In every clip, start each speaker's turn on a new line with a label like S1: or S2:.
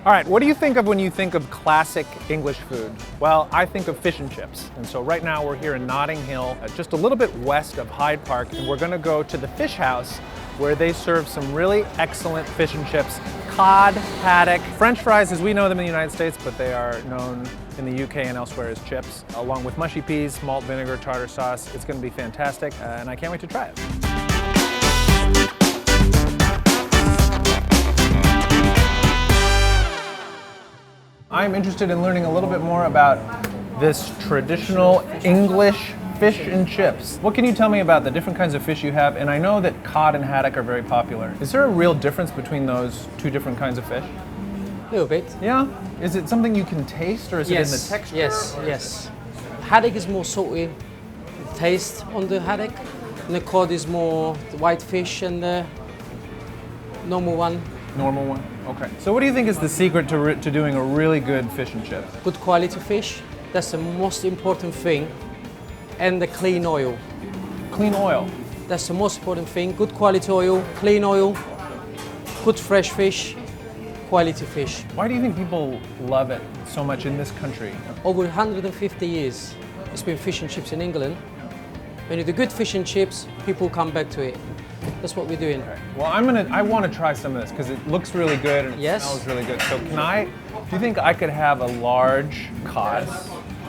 S1: All right, what do you think of when you think of classic English food? Well, I think of fish and chips. And so right now we're here in Notting Hill, just a little bit west of Hyde Park, and we're gonna go to the fish house where they serve some really excellent fish and chips. Cod, haddock, French fries as we know them in the United States, but they are known in the UK and elsewhere as chips, along with mushy peas, malt vinegar, tartar sauce. It's gonna be fantastic, and I can't wait to try it. I'm interested in learning a little bit more about this traditional English fish and chips. What can you tell me about the different kinds of fish you have? And I know that cod and haddock are very popular. Is there a real difference between those two different kinds of fish?
S2: A little bit.
S1: Yeah? Is it something you can taste, or is it in the texture?
S2: Yes. Haddock is more salty taste on the haddock, and the cod is more the white fish and the normal one.
S1: Normal one? Okay. So what do you think is the secret to doing a really good fish and chip?
S2: Good quality fish, that's the most important thing, and the clean oil.
S1: Clean oil?
S2: That's the most important thing. Good quality oil, clean oil, good fresh fish, quality fish.
S1: Why do you think people love it so much in this country?
S2: Over 150 years, it's been fish and chips in England. When you do good fish and chips, people come back to it. That's what we're doing.
S1: Okay. Well, I want to try some of this because it looks really good and it smells really good. So do you think I could have a large cod?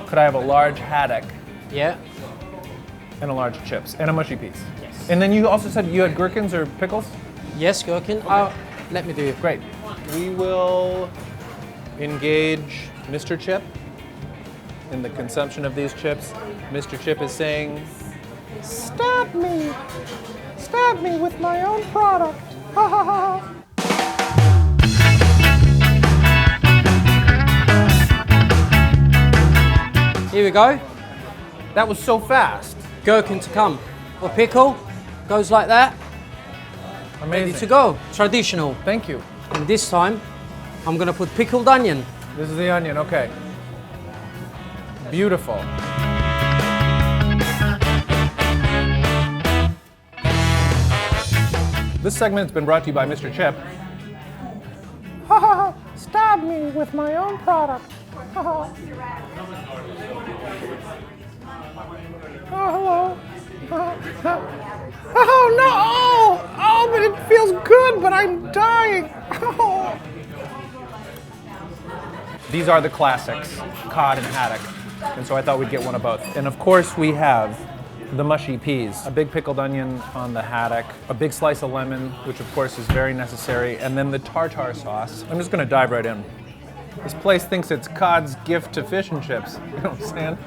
S1: Could I have a large haddock?
S2: Yeah.
S1: And a large chips and a mushy piece?
S2: Yes.
S1: And then you also said you had gherkins or pickles?
S2: Yes, gherkin. Okay. Let me do it.
S1: Great. We will engage Mr. Chip in the consumption of these chips. Mr. Chip is saying, "Stab me! Stab me with my own product! Ha ha ha!"
S2: Here we go.
S1: That was so fast.
S2: Gherkin to come. Or pickle. Goes like that.
S1: Amazing.
S2: Ready to go. Traditional.
S1: Thank you.
S2: And this time, I'm going to put pickled onion.
S1: This is the onion, okay. Beautiful. This segment has been brought to you by Mr. Chip. Ha ha ha! Stab me with my own product. Ha ha. Oh, hello. Oh no! Oh, but it feels good, but I'm dying. Oh. These are the classics, cod and haddock. And so I thought we'd get one of both. And of course we have the mushy peas, a big pickled onion on the haddock, a big slice of lemon, which of course is very necessary, and then the tartar sauce. I'm just gonna dive right in. This place thinks it's cod's gift to fish and chips. You know what I'm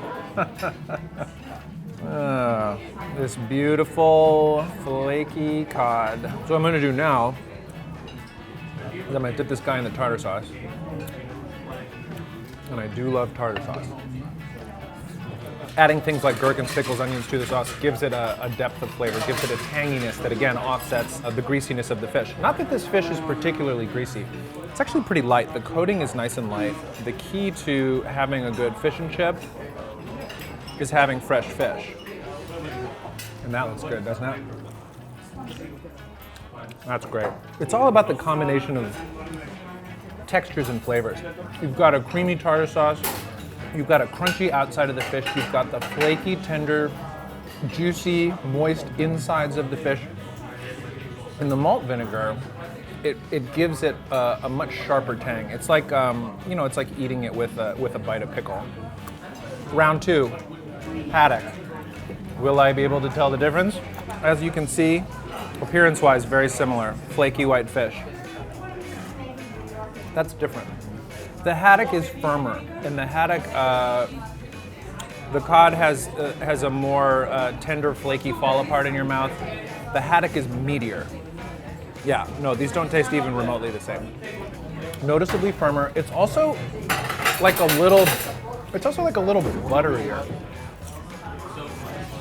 S1: saying? This beautiful, flaky cod. So what I'm gonna do now is I'm gonna dip this guy in the tartar sauce. And I do love tartar sauce. Adding things like gherkins, pickles, onions to the sauce gives it a depth of flavor, gives it a tanginess that again offsets the greasiness of the fish. Not that this fish is particularly greasy. It's actually pretty light. The coating is nice and light. The key to having a good fish and chip is having fresh fish. And that looks good, doesn't it? That's great. It's all about the combination of textures and flavors. You've got a creamy tartar sauce, you've got a crunchy outside of the fish, you've got the flaky, tender, juicy, moist insides of the fish. And the malt vinegar, it gives it a much sharper tang. It's like, it's like eating it with a bite of pickle. Round two, haddock. Will I be able to tell the difference? As you can see, appearance-wise, very similar. Flaky white fish. That's different. The haddock is firmer, and the haddock, the cod has a more tender, flaky fall apart in your mouth. The haddock is meatier. Yeah, no, these don't taste even remotely the same. Noticeably firmer. It's also like a little butterier.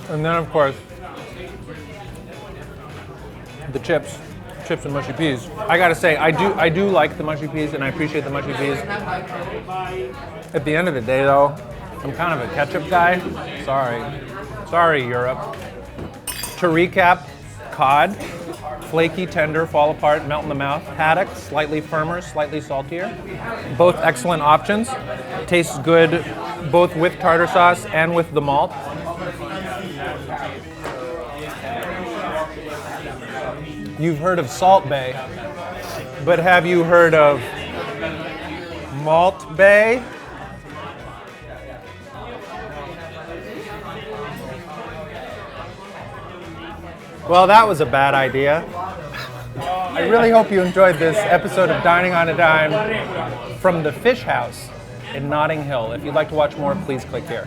S1: And then, of course, the chips and mushy peas. I gotta say, I do like the mushy peas, and I appreciate the mushy peas. At the end of the day, though, I'm kind of a ketchup guy. Sorry, Europe. To recap, cod, flaky, tender, fall apart, melt in the mouth. Haddock, slightly firmer, slightly saltier. Both excellent options. Tastes good both with tartar sauce and with the malt. You've heard of Salt Bay, but have you heard of Malt Bay? Well, that was a bad idea. I really hope you enjoyed this episode of Dining on a Dime from the Fish House in Notting Hill. If you'd like to watch more, please click here.